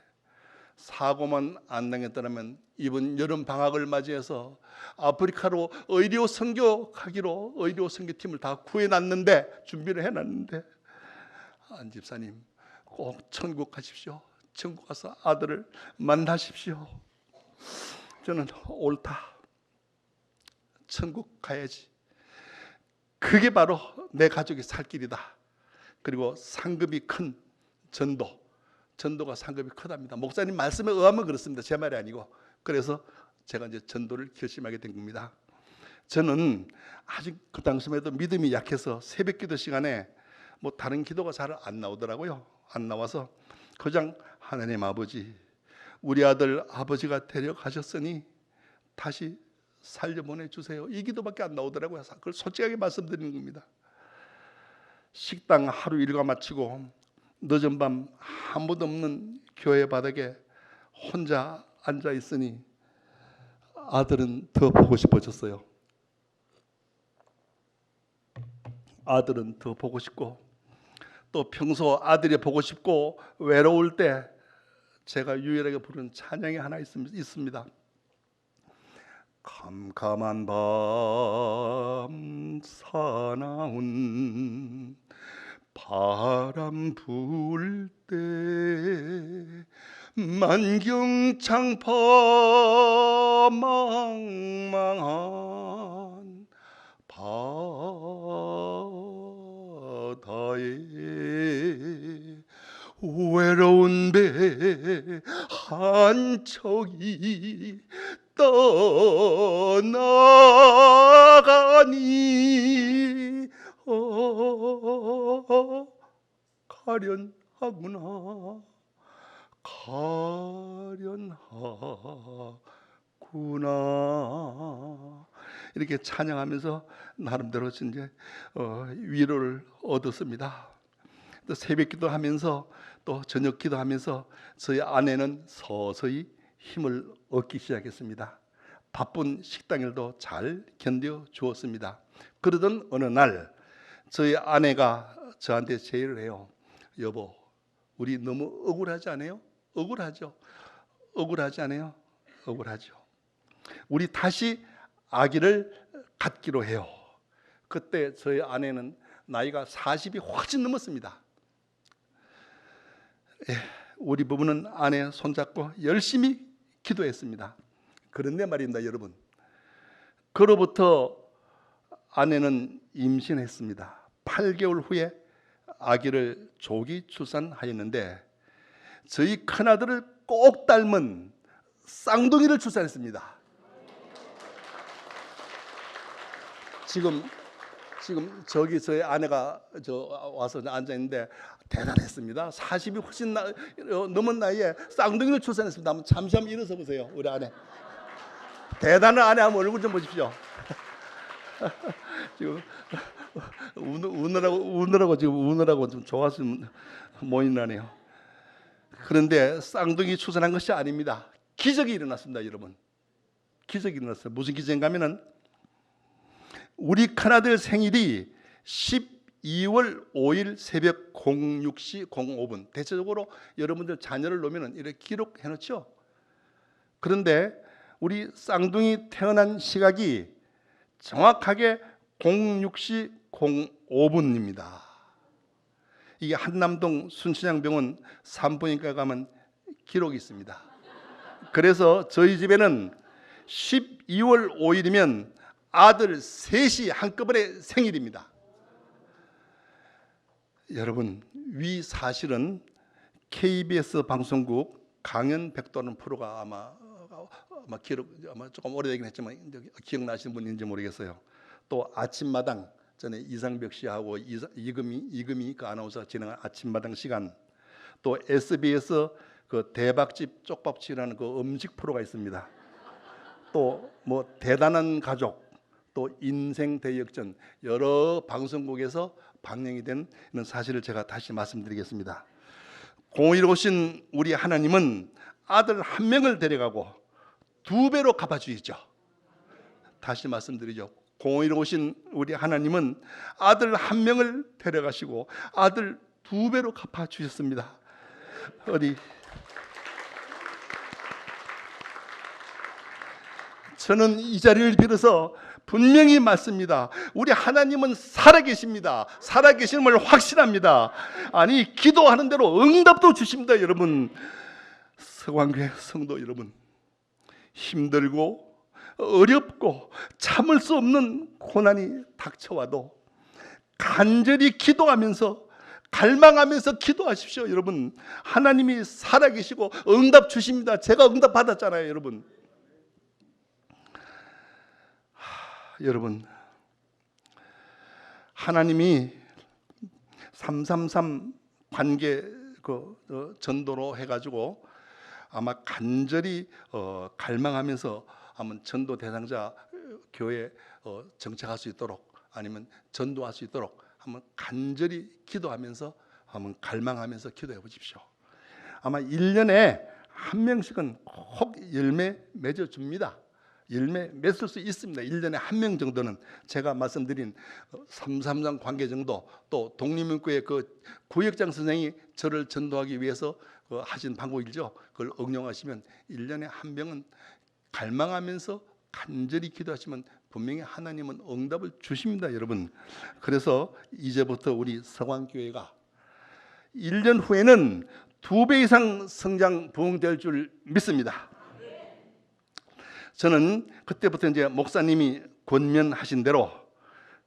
Speaker 1: 사고만 안 당했더라면 이번 여름 방학을 맞이해서 아프리카로 의료 선교하기로 의료 선교팀을 다 구해놨는데 준비를 해놨는데 안 집사님 꼭 천국 가십시오. 천국 가서 아들을 만나십시오. 저는 옳다. 천국 가야지. 그게 바로 내 가족이 살 길이다. 그리고 상급이 큰 전도가 상급이 크답니다. 목사님 말씀에 의하면 그렇습니다. 제 말이 아니고. 그래서 제가 이제 전도를 결심하게 된 겁니다. 저는 아직 그 당시에도 믿음이 약해서 새벽 기도 시간에 뭐 다른 기도가 잘 안 나오더라고요. 안 나와서 그냥 하나님 아버지, 우리 아들 아버지가 데려가셨으니 다시 살려보내 주세요. 이 기도밖에 안 나오더라고요. 그걸 솔직하게 말씀드리는 겁니다. 식당 하루 일과 마치고 늦은 밤 아무도 없는 교회 바닥에 혼자 앉아 있으니 아들은 더 보고 싶어졌어요. 아들은 더 보고 싶고 또 평소 아들이 보고 싶고 외로울 때 제가 유일하게 부르는 찬양이 하나 있습니다. 캄캄한 밤 사나운 바람 불 때 만경창파 망망한 바다에 외로운 배 한 척이 떠나가니 가련하구나 이렇게 찬양하면서 나름대로 이제 위로를 얻었습니다. 또 새벽 기도하면서 또 저녁 기도하면서 저희 아내는 서서히 힘을 얻기 시작했습니다. 바쁜 식당 일도 잘 견뎌 주었습니다. 그러던 어느 날 저희 아내가 저한테 제의를 해요. 여보, 우리 너무 억울하지 않아요? 억울하죠. 억울하지 않아요? 억울하죠. 우리 다시 아기를 갖기로 해요. 그때 저희 아내는 나이가 40이 훨씬 넘었습니다. 우리 부부는 아내 손잡고 열심히 기도했습니다. 그런데 말입니다, 여러분. 그로부터 아내는 임신했습니다. 8개월 후에 아기를 조기 출산하였는데 저희 큰아들을 꼭 닮은 쌍둥이를 출산했습니다. 지금 저기 저희 아내가 와서 앉아 있는데 대단했습니다. 40이 훨씬 넘은 나이에 쌍둥이를 출산했습니다. 한번 잠시 한번 일어서 보세요, 우리 아내. 대단한 아내 한번 얼굴 좀 보십시오. 지금 우느라고 좀 좋아서 모인 나네요. 그런데 쌍둥이 출산한 것이 아닙니다. 기적이 일어났습니다, 여러분. 기적이 일어났어요. 무슨 기적인가 하면은 우리 큰아들 생일이 12월 5일 새벽 06시 05분. 대체적으로 여러분들 자녀를 놓으면 이렇게 기록해 놓죠. 그런데 우리 쌍둥이 태어난 시각이 정확하게 06시 05분입니다. 이게 한남동 순천향병원 산부인과 가면 기록이 있습니다. 그래서 저희 집에는 12월 5일이면 아들 셋이 한꺼번에 생일입니다. 여러분, 위 사실은 KBS 방송국 강연백도라는 프로가 아마 조금 오래되긴 했지만 기억나시는 분인지 모르겠어요. 또 아침마당, 전에 이상벽 씨하고 이금희 그 아나운서가 진행한 아침마당 시간, 또 SBS 그 대박집 쪽밥집이라는 그 음식 프로가 있습니다. 또 뭐 대단한 가족, 또 인생 대역전, 여러 방송국에서 방영이 된 사실을 제가 다시 말씀드리겠습니다. 공의로 오신 우리 하나님은 아들 한 명을 데려가고 2배로 갚아주시죠. 다시 말씀드리죠. 공의로 오신 우리 하나님은 아들 한 명을 데려가시고 아들 2배로 갚아주셨습니다. 저는 이 자리를 빌어서 분명히 말씀니다. 우리 하나님은 살아계십니다. 살아계심을 확신합니다. 아니, 기도하는 대로 응답도 주십니다. 여러분, 서광교회 성도 여러분, 힘들고 어렵고 참을 수 없는 고난이 닥쳐와도 간절히 기도하면서 갈망하면서 기도하십시오. 여러분, 하나님이 살아계시고 응답 주십니다. 제가 응답 받았잖아요, 여러분. 여러분, 하나님이 333 관계 전도로 해가지고 아마 간절히 갈망하면서 한번 전도 대상자 교회 정착할 수 있도록, 아니면 전도할 수 있도록 한번 간절히 기도하면서 한번 갈망하면서 기도해 보십시오. 아마 1년에 한 명씩은 꼭 열매 맺어 줍니다. 열매 맺을 수 있습니다. 1년에 한 명 정도는. 제가 말씀드린 333 관계 정도, 또 독립문구의 그 구역장 선생이 저를 전도하기 위해서 하신 방법이죠. 그걸 응용하시면 1년에 한 명은 갈망하면서 간절히 기도하시면 분명히 하나님은 응답을 주십니다, 여러분. 그래서 이제부터 우리 서광교회가 1년 후에는 2배 이상 성장 부흥될 줄 믿습니다. 저는 그때부터 이제 목사님이 권면하신 대로,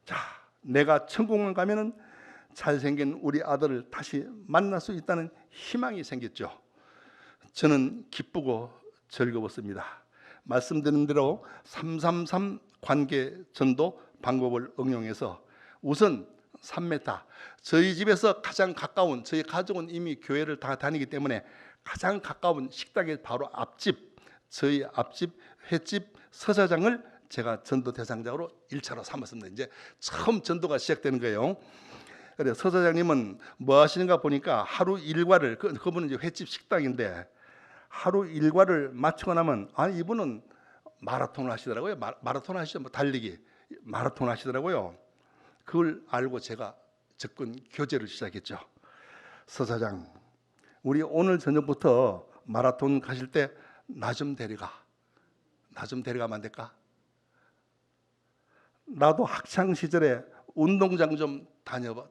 Speaker 1: 자, 내가 천국을 가면은 잘생긴 우리 아들을 다시 만날 수 있다는 희망이 생겼죠. 저는 기쁘고 즐거웠습니다. 말씀드린 대로 333 관계 전도 방법을 응용해서 우선 3m, 저희 집에서 가장 가까운, 저희 가족은 이미 교회를 다 다니기 때문에 가장 가까운 식당의 바로 앞집, 저희 앞집 횟집 서사장을 제가 전도 대상자로 1차로 삼았습니다. 이제 처음 전도가 시작되는 거예요. 그래 서 사장님은 뭐 하시는가 보니까 하루 일과를 그분은 이제 횟집 식당인데 하루 일과를 마치고 나면 아니 이분은 마라톤을 하시더라고요. 마라톤 하시죠. 뭐 달리기 마라톤 하시더라고요. 그걸 알고 제가 접근 교제를 시작했죠. 서 사장, 우리 오늘 저녁부터 마라톤 가실 때 나 좀 데려가. 나 좀 데려가면 안 될까? 나도 학창 시절에 운동장 좀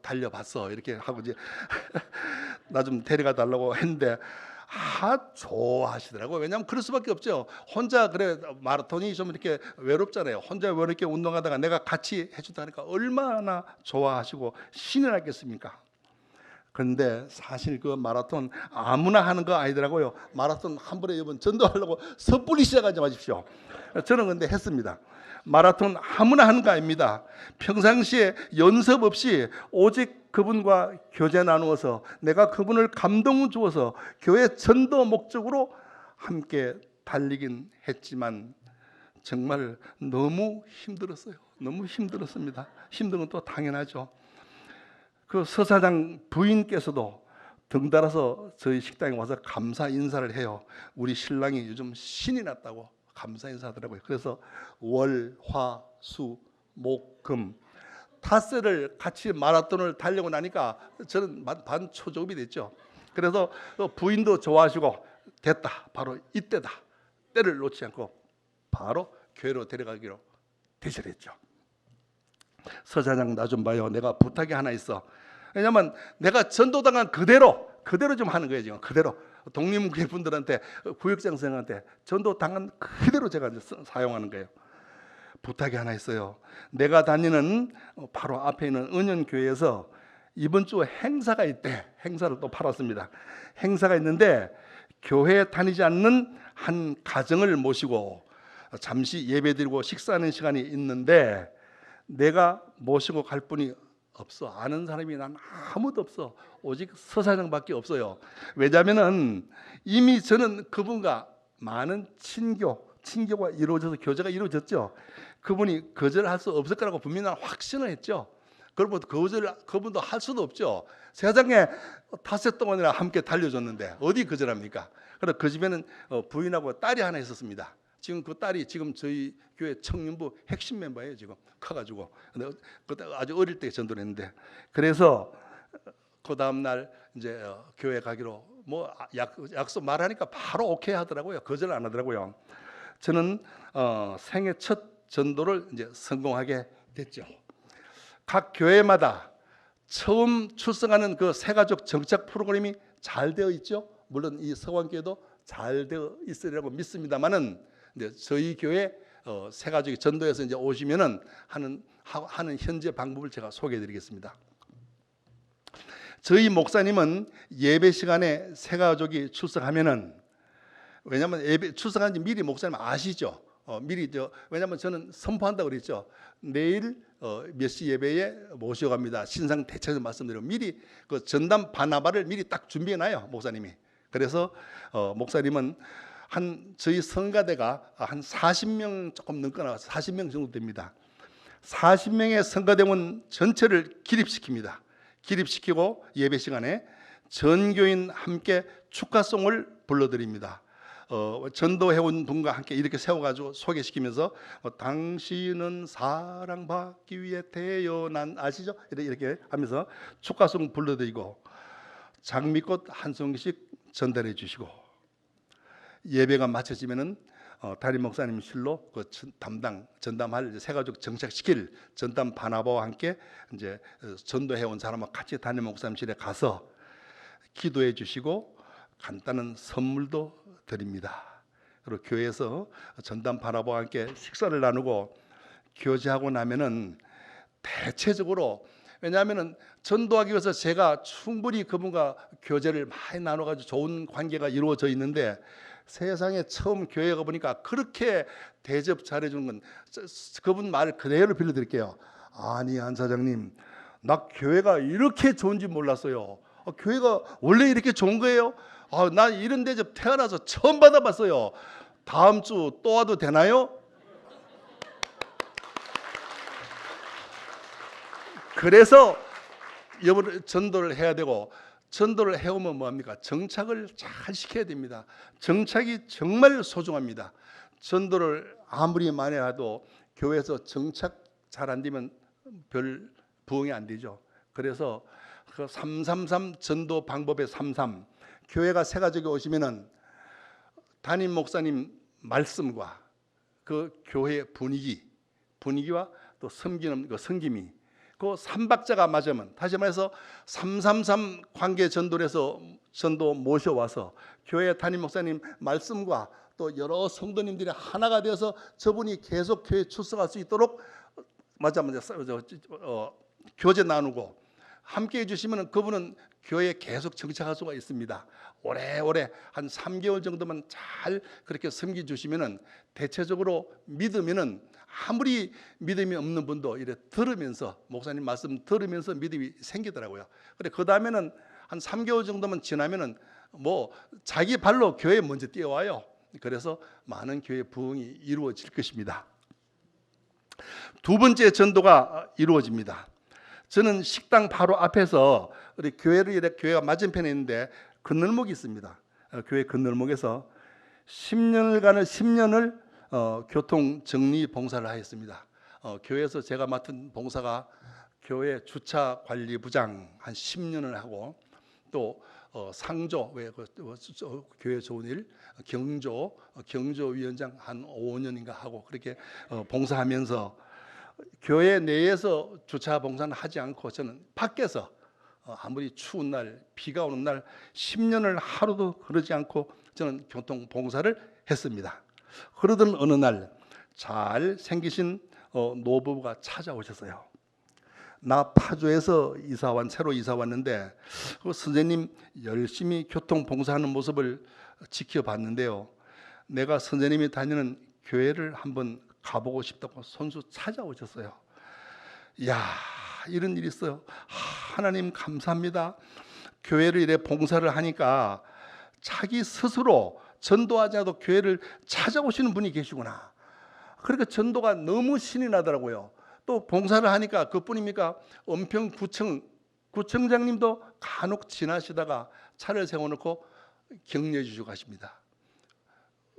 Speaker 1: 달려봤어. 이렇게 하고 이제 나 좀 데려가 달라고 했는데 좋아하시더라고요. 왜냐하면 그럴 수밖에 없죠. 혼자 그래 마라톤이 좀 이렇게 외롭잖아요. 혼자 외롭게 운동하다가 내가 같이 해준다니까 얼마나 좋아하시고 신이 났겠습니까? 그런데 사실 그 마라톤 아무나 하는 거 아니더라고요. 마라톤 한 번에 이번 전도하려고 섣불리 시작하지 마십시오. 저는 근데 했습니다. 마라톤 아무나 하는 거 아닙니다. 평상시에 연습 없이 오직 그분과 교제 나누어서 내가 그분을 감동 주어서 교회 전도 목적으로 함께 달리긴 했지만 정말 너무 힘들었어요. 너무 힘들었습니다. 힘든 건 또 당연하죠. 그 서 사장 부인께서도 덩달아서 저희 식당에 와서 감사 인사를 해요. 우리 신랑이 요즘 신이 났다고 감사 인사하더라고요. 그래서 월, 화, 수, 목, 금 닷새를 같이 마라톤을 달려고 나니까 저는 반초조업이 됐죠. 그래서 부인도 좋아하시고 됐다. 바로 이때다. 때를 놓지 않고 바로 교회로 데려가기로 대절했죠. 서 사장 나 좀 봐요. 내가 부탁이 하나 있어. 왜냐하면 내가 전도당한 그대로 좀 하는 거예요. 지금 그대로 독립교회 분들한테 구역장 선생한테 전도당한 그대로 제가 사용하는 거예요. 부탁이 하나 있어요. 내가 다니는 바로 앞에 있는 은연교회에서 이번 주 행사가 있대. 행사를 또 팔았습니다. 행사가 있는데 교회에 다니지 않는 한 가정을 모시고 잠시 예배드리고 식사하는 시간이 있는데 내가 모시고 갈 분이 없어. 아는 사람이 난 아무도 없어. 오직 서 사장밖에 없어요. 왜냐하면 이미 저는 그분과 많은 친교가 이루어져서 교제가 이루어졌죠. 그분이 거절할 수 없을 거라고 분명히 확신을 했죠. 그러면 그분도 할 수도 없죠. 세상에 닷새 동안이나 함께 달려줬는데 어디 거절합니까? 그래서 그 집에는 부인하고 딸이 하나 있었습니다. 지금 그 딸이 지금 저희 교회 청년부 핵심 멤버예요. 지금 커가지고 근데 그때 아주 어릴 때 전도를 했는데 그래서 그 다음 날 이제 교회 가기로 뭐 약속 말하니까 바로 오케이 하더라고요. 거절 안 하더라고요. 저는 생애 첫 전도를 이제 성공하게 됐죠. 각 교회마다 처음 출석하는 그 새가족 정착 프로그램이 잘 되어 있죠. 물론 이 서원교회도 잘 되어 있으리라고 믿습니다만은 저희 교회 새가족이 전도해서 이제 오시면은 하는 현재 방법을 제가 소개해드리겠습니다. 저희 목사님은 예배 시간에 새가족이 출석하면은 왜냐하면 예배 출석하는지 미리 목사님 아시죠? 미리 왜냐하면 저는 선포한다고 그랬죠. 내일 몇 시 예배에 모셔갑니다. 신상 대체해서 말씀드리고 미리 그 전담 바나바를 미리 딱 준비해놔요 목사님이. 그래서 목사님은 저희 성가대가 한 40명 조금 넘거나 40명 정도 됩니다. 40명의 성가대원 전체를 기립시킵니다. 기립시키고 예배 시간에 전교인 함께 축가송을 불러드립니다. 전도해온 분과 함께 이렇게 세워가지고 소개시키면서 당신은 사랑받기 위해 태어난 아시죠? 이렇게 하면서 축가송 불러드리고 장미꽃 한 송이씩 전달해 주시고 예배가 마쳐지면은 담임 목사님 실로 그 전담할 새가족 정착시킬 전담 바나바와 함께 이제 전도해온 사람과 같이 담임 목사님실에 가서 기도해 주시고 간단한 선물도 드립니다. 그리고 교회에서 전담 바나바와 함께 식사를 나누고 교제하고 나면은 대체적으로 왜냐하면은 전도하기 위해서 제가 충분히 그분과 교제를 많이 나눠가지고 좋은 관계가 이루어져 있는데 세상에 처음 교회 가보니까 그렇게 대접 잘해주는 건 그분 말 그대로 빌려드릴게요. 아니 한 사장님 나 교회가 이렇게 좋은지 몰랐어요. 교회가 원래 이렇게 좋은 거예요? 나 이런 대접 태어나서 처음 받아봤어요. 다음 주 또 와도 되나요? 그래서 전도를 해야 되고, 전도를 해오면 뭐합니까? 정착을 잘 시켜야 됩니다. 정착이 정말 소중합니다. 전도를 아무리 많이 해도 교회에서 정착 잘 안 되면 별 부응이 안 되죠. 그래서 그 333 전도 방법의 33, 교회가 새 가족이 오시면은 담임 목사님 말씀과 그 교회 분위기와 또 섬기는 그 섬김이, 그 삼박자가 맞으면, 다시 말해서 333 관계 전도에서 전도 모셔와서 교회 담임 목사님 말씀과 또 여러 성도님들이 하나가 되어서 저분이 계속 교회에 출석할 수 있도록 교제 나누고 함께 해주시면 그분은 교회에 계속 정착할 수가 있습니다. 오래오래 한 3개월 정도만 잘 그렇게 섬겨주시면 대체적으로 믿으면은, 아무리 믿음이 없는 분도 이래 들으면서, 목사님 말씀 들으면서 믿음이 생기더라고요. 그래, 그 다음에는 한 3개월 정도만 지나면은 뭐 자기 발로 교회에 먼저 뛰어와요. 그래서 많은 교회 부흥이 이루어질 것입니다. 두 번째 전도가 이루어집니다. 저는 식당 바로 앞에서 우리 교회가 맞은편에 있는데 건널목이 있습니다. 교회 건널목에서 10년을 교통 정리 봉사를 하였습니다. 교회에서 제가 맡은 봉사가 교회 주차 관리부장 한 10년을 하고, 또 상조, 교회 좋은 일 경조위원장 한 5년인가 하고, 그렇게 봉사하면서 교회 내에서 주차 봉사는 하지 않고 저는 밖에서 아무리 추운 날, 비가 오는 날 10년을 하루도 그러지 않고 저는 교통 봉사를 했습니다. 그러던 어느 날 잘 생기신 노부부가 찾아오셨어요. 나 파주에서 새로 이사 왔는데 그 선생님 열심히 교통 봉사하는 모습을 지켜봤는데요, 내가 선생님이 다니는 교회를 한번 가보고 싶다고 손수 찾아오셨어요. 이야, 이런 일이 있어요. 하나님 감사합니다. 교회를 이래 봉사를 하니까 자기 스스로 전도하지 않아도 교회를 찾아오시는 분이 계시구나. 그러니까 전도가 너무 신이 나더라고요. 또 봉사를 하니까 그뿐입니까? 구청장님도 간혹 지나시다가 차를 세워놓고 격려해 주시고 가십니다.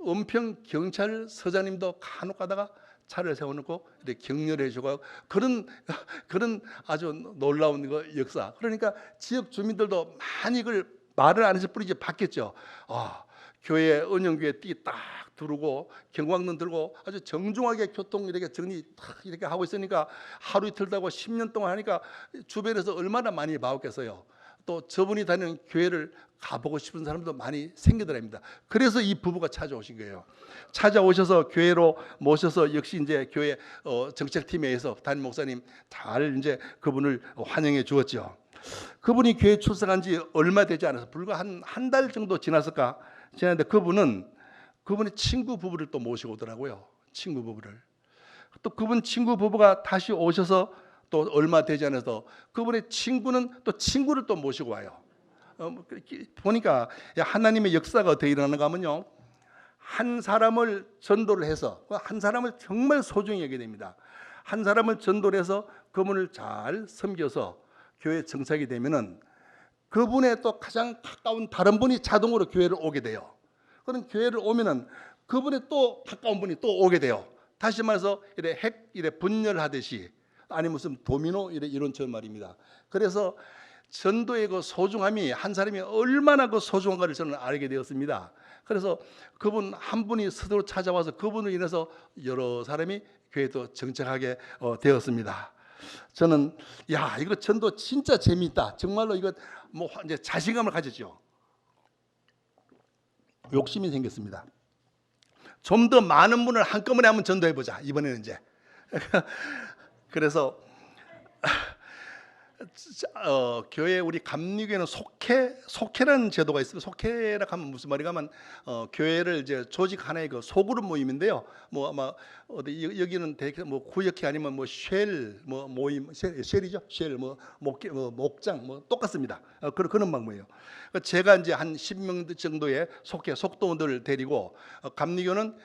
Speaker 1: 은평 경찰서장님도 간혹 가다가 차를 세워놓고 이렇게 격려를 해주고, 그런 아주 놀라운 역사. 그러니까 지역 주민들도 많이 이걸 말을 안 해서 뿐이지 봤겠죠. 교회 은영교회 띠 딱 두르고 경광등 들고 아주 정중하게 교통 이렇게 정리 딱 이렇게 하고 있으니까, 하루 이틀 하고 10년 동안 하니까 주변에서 얼마나 많이 봐왔겠어요. 또 저분이 다니는 교회를 가보고 싶은 사람도 많이 생기더랍니다. 그래서 이 부부가 찾아오신 거예요. 찾아오셔서 교회로 모셔서 역시 이제 교회 정책팀에 의해서 담임 목사님 잘 이제 그분을 환영해 주었죠. 그분이 교회 출석한 지 얼마 되지 않아서 불과 한 달 정도 지났는데 그분의 친구 부부를 또 모시고 오더라고요. 친구 부부를. 또 그분 친구 부부가 다시 오셔서 또 얼마 되지 않아서 그분의 친구는 또 친구를 또 모시고 와요. 보니까 하나님의 역사가 어떻게 일어나는가 하면요, 한 사람을 전도를 해서, 한 사람을 정말 소중히 여기게 됩니다. 한 사람을 전도를 해서 그분을 잘 섬겨서 교회 정착이 되면은 그분의 또 가장 가까운 다른 분이 자동으로 교회를 오게 돼요. 그런 교회를 오면은 그분의 또 가까운 분이 또 오게 돼요. 다시 말해서 이래 분열하듯이, 아니 무슨 도미노 이런처럼 말입니다. 그래서 전도의 그 소중함이, 한 사람이 얼마나 그 소중한가를 저는 알게 되었습니다. 그래서 그분 한 분이 스스로 찾아와서 그분을 인해서 여러 사람이 교회도 정착하게 되었습니다. 저는 이거 전도 진짜 재미있다. 정말로 이거 뭐 이제 자신감을 가졌죠. 욕심이 생겼습니다. 좀 더 많은 분을 한꺼번에 한번 전도해 보자. 이번에는 이제 그래서 교회 우리 감리교회는 속회라는 제도가 있어요. 속회라 하면 무슨 말인가 하면 교회를 이제 조직 하나의 그 소그룹 모임인데요. 뭐 아마 어디 여기는 대개 뭐 구역회 아니면 뭐 모임 쉘이죠. 목장 똑같습니다. 그런 방법이에요. 제가 이제 한 10명 정도의 속도원들을 데리고 감리교는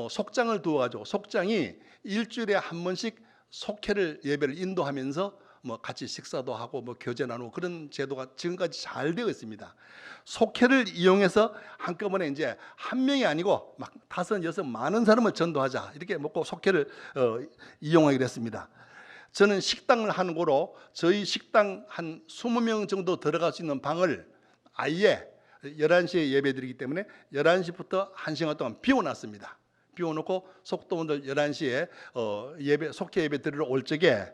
Speaker 1: 속장을 두어가지고 속장이 일주일에 한 번씩 속회를 예배를 인도하면서 뭐 같이 식사도 하고 뭐 교제 나누고 그런 제도가 지금까지 잘 되어 있습니다. 속회를 이용해서 한꺼번에 이제 한 명이 아니고 막 다섯 여섯 많은 사람을 전도하자 이렇게 먹고 속회를 이용하기로 했습니다. 저는 식당을 하는 거로 저희 식당 한 20명 정도 들어갈 수 있는 방을 아예 11시에 예배 드리기 때문에 11시부터 1시간 동안 비워놨습니다. 비워놓고 속도원들 11시에 속회 예배 드리러 올 적에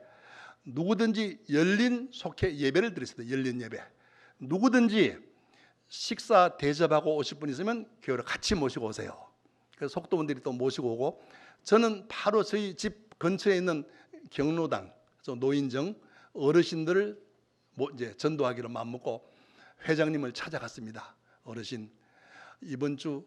Speaker 1: 누구든지 열린 속회 예배를 드렸습니다. 열린 예배. 누구든지 식사 대접하고 오실 분 있으면 교회로 같이 모시고 오세요. 그래서 속도원들이 또 모시고 오고, 저는 바로 저희 집 근처에 있는 경로당, 노인정 어르신들을 이제 전도하기로 마음먹고 회장님을 찾아갔습니다. 어르신, 이번 주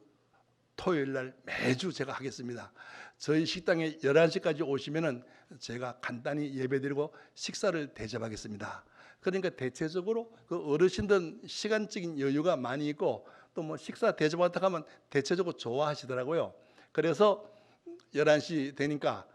Speaker 1: 토요일 날 매주 제가 하겠습니다. 저희 식당에 11시까지 오시면은 제가 간단히 예배드리고 식사를 대접하겠습니다. 그러니까 대체적으로 그 어르신들은 시간적인 여유가 많이 있고 또 뭐 식사 대접하다 가면 대체적으로 좋아하시더라고요. 그래서 11시 되니까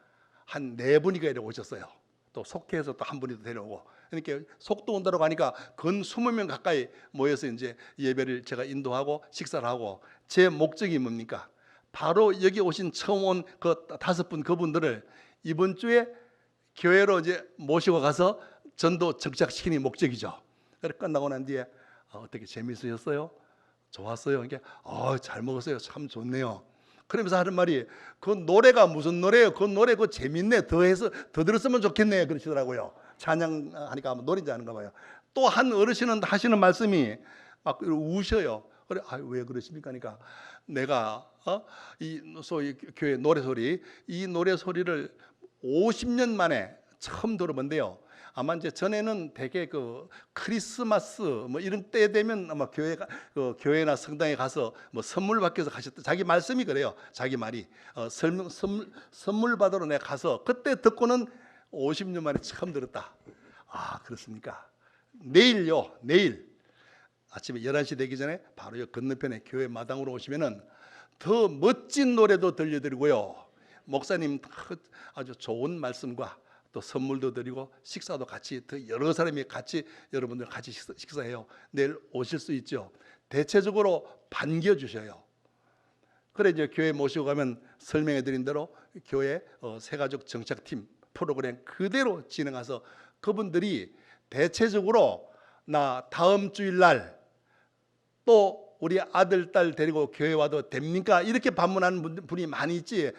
Speaker 1: 한 4분이가 이렇게 오셨어요. 또 속회에서 또 한 분이 더 데려오고, 그러니까 속도 온다고 하니까 근 20명 가까이 모여서 이제 예배를 제가 인도하고 식사를 하고, 제 목적이 뭡니까? 바로 여기 오신 처음 온 그 5분 그분들을 이번 주에 교회로 이제 모시고 가서 전도 정착시키는 목적이죠. 그래서 끝나고 난 뒤에 어떻게 재밌으셨어요? 좋았어요. 이게 잘 먹었어요. 참 좋네요. 그러면서 하는 말이, 그 노래가 무슨 노래예요? 그 노래 그 재밌네. 더 들었으면 좋겠네. 그러시더라고요. 찬양하니까 아마 노래인지 아는가 봐요. 또 한 어르신은 하시는 말씀이 막 우셔요. 그래, 왜 그러십니까? 그러니까 내가 이 소위 교회 노래소리, 이 노래소리를 50년 만에 처음 들어본대요. 아마 이제 전에는 대개 그 크리스마스 뭐 이런 때 되면 아마 교회나 성당에 가서 뭐 선물 받겨서 가셨다. 자기 말씀이 그래요. 자기 말이 선물 받으러 내가 가서 그때 듣고는 50년 만에 처음 들었다. 그렇습니까? 내일요. 내일 아침에 11시 되기 전에 바로 이 건너편에 교회 마당으로 오시면은 더 멋진 노래도 들려드리고요. 목사님 아주 좋은 말씀과 또 선물도 드리고 식사도 같이, 더 여러 사람이 같이, 여러분들 같이 식사해요. 내일 오실 수 있죠. 대체적으로 반겨주셔요. 그래 이제 교회 모시고 가면 설명해 드린 대로 교회 새가족 정착팀 프로그램 그대로 진행해서 그분들이 대체적으로 나 다음 주일 날 또 우리 아들, 딸 데리고 교회 와도 됩니까? 이렇게 반문하는 분이 많이 있지.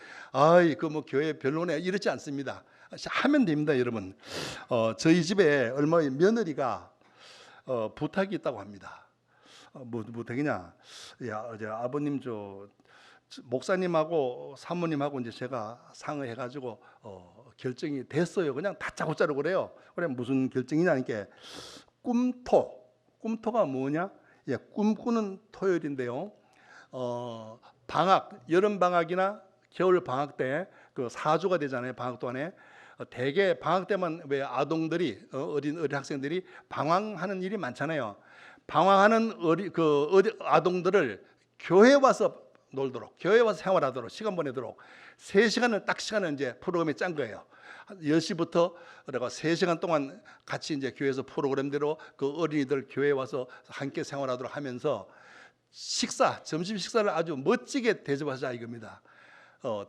Speaker 1: 그 뭐 교회 별로네 이렇지 않습니다. 하면 됩니다, 여러분. 저희 집에 얼마 전에 며느리가 부탁이 있다고 합니다. 뭐 부탁이냐? 이제 아버님 목사님하고 사모님하고 이제 제가 상의해가지고 결정이 됐어요. 그냥 다짜고짜로 그래요. 그래 무슨 결정이냐니까 꿈토가 뭐냐? 꿈꾸는 토요일인데요. 여름 방학이나 겨울 방학 때 그 4주가 되잖아요. 방학 동안에 대개 방학 때만 왜 아동들이 어린 학생들이 방황하는 일이 많잖아요. 방황하는 아동들을 교회 와서 놀도록, 교회 와서 생활하도록, 시간 보내도록 3시간을 딱 시간을 이제 프로그램에 짠 거예요. 10시부터 그래가 3시간 동안 같이 이제 교회에서 프로그램대로 그 어린이들 교회에 와서 함께 생활하도록 하면서 점심 식사를 아주 멋지게 대접하자 이겁니다.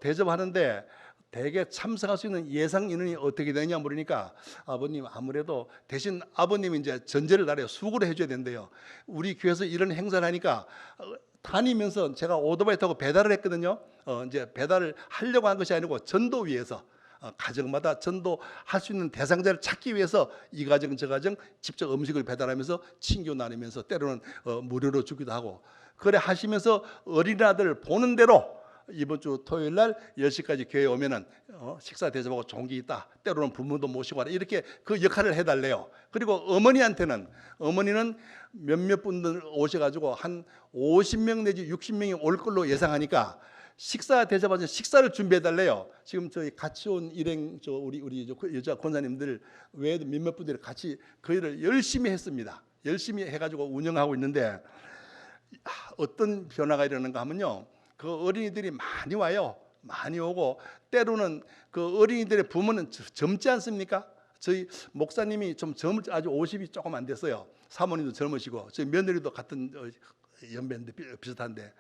Speaker 1: 대접하는데 대개 참석할 수 있는 예상 인원이 어떻게 되냐 물으니까 아버님 아무래도 대신 아버님이 이제 전제를 달아요. 수고를 해줘야 된대요. 우리 교회에서 이런 행사를 하니까 다니면서 제가 오토바이 타고 배달을 했거든요. 이제 배달을 하려고 한 것이 아니고 전도 위해서 가정마다 전도할 수 있는 대상자를 찾기 위해서 이 가정 저 가정 직접 음식을 배달하면서 친교 나누면서 때로는 무료로 주기도 하고 그래 하시면서 어린아들 보는 대로 이번 주 토요일 날 10시까지 교회에 오면은 식사 대접하고 종기 있다. 때로는 부모도 모시고 와라. 이렇게 그 역할을 해달래요. 그리고 어머니는 몇몇 분들 오셔가지고 한 50명 내지 60명이 올 걸로 예상하니까 식사 대접하셔서 식사를 준비해달래요. 지금 저희 같이 온 일행 우리 여자 권사님들 외에도 몇몇 분들이 같이 그 일을 열심히 했습니다. 열심히 해가지고 운영하고 있는데 어떤 변화가 일어나는가 하면요. 그 어린이들이 많이 와요. 많이 오고 때로는 그 어린이들의 부모는 젊지 않습니까? 저희 목사님이 좀 아주 50이 조금 안 됐어요. 사모님도 젊으시고 저희 며느리도 같은 연배인데 비슷한데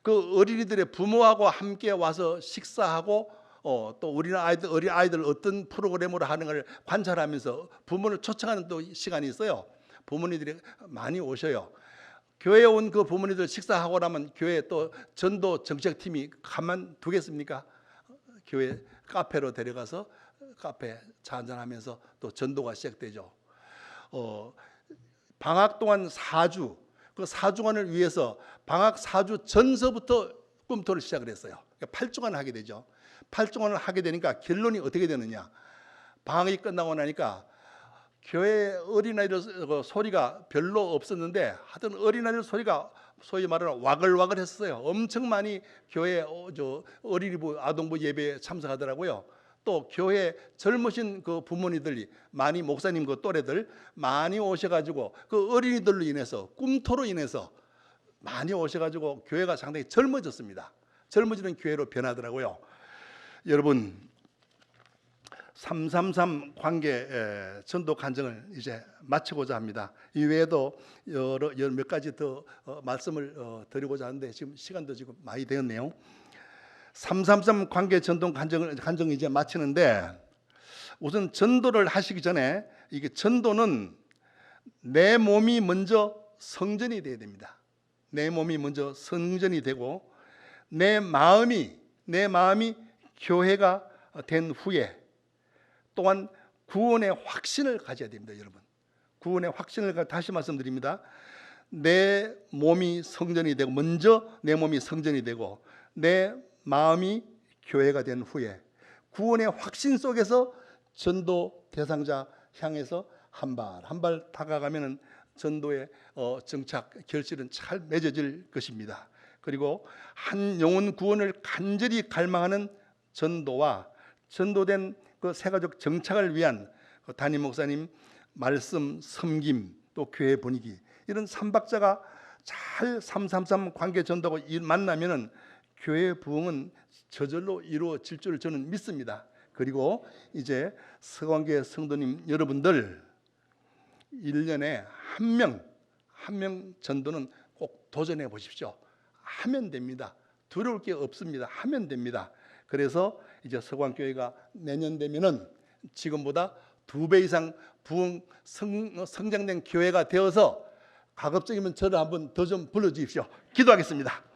Speaker 1: 그 어린이들의 부모하고 함께 와서 식사하고 또 어린 아이들 어떤 프로그램으로 하는 걸 관찰하면서 부모를 초청하는 또 시간이 있어요. 부모님들이 많이 오셔요. 교회에 온 그 부모님들 식사하고 나면 교회 또 전도 정책팀이 가만 두겠습니까? 교회 카페로 데려가서 카페 차 한잔하면서 또 전도가 시작되죠. 방학 동안 4주, 그 4주간을 위해서 방학 4주 전서부터 꿈토를 시작을 했어요. 8주간 하게 되죠. 8주간을 하게 되니까 결론이 어떻게 되느냐? 방학이 끝나고 나니까 교회 어린아이들 소리가 별로 없었는데 하여튼 어린아이들 소리가 소위 말하는 와글와글 했어요. 엄청 많이 교회 어린이부 아동부 예배에 참석하더라고요. 또 교회 젊으신 그 부모님들이 많이 목사님 그 또래들 많이 오셔가지고 그 어린이들로 인해서 꿈토로 인해서 많이 오셔가지고 교회가 상당히 젊어졌습니다. 젊어지는 교회로 변하더라고요. 여러분 333 관계 전도 간증을 이제 마치고자 합니다. 이 외에도 여러 몇 가지 더 말씀을 드리고자 하는데 지금 시간도 지금 많이 되었네요. 333 관계 전도 간증을 이제 마치는데 우선 전도를 하시기 전에 이게 전도는 내 몸이 먼저 성전이 되어야 됩니다. 내 몸이 먼저 성전이 되고 내 마음이 교회가 된 후에 또한 구원의 확신을 가져야 됩니다. 여러분 구원의 확신을 다시 말씀드립니다. 내 몸이 성전이 되고 먼저 내 몸이 성전이 되고 내 마음이 교회가 된 후에 구원의 확신 속에서 전도 대상자 향해서 한 발 한 발 다가가면 전도의 정착 결실은 잘 맺어질 것입니다. 그리고 한 영혼 구원을 간절히 갈망하는 전도와 전도된 그 새가족 정착을 위한 담임 목사님 말씀, 섬김, 또 교회 분위기 이런 삼박자가 잘 333 관계 전도하고 만나면은 교회 부흥은 저절로 이루어질 줄 저는 믿습니다. 그리고 이제 서관계 성도님 여러분들 1년에 한 명 전도는 꼭 도전해 보십시오. 하면 됩니다. 두려울 게 없습니다. 하면 됩니다. 그래서 이제 서광교회가 내년 되면은 지금보다 2배 이상 부흥 성장된 교회가 되어서 가급적이면 저를 한번 더 좀 불러주십시오. 기도하겠습니다.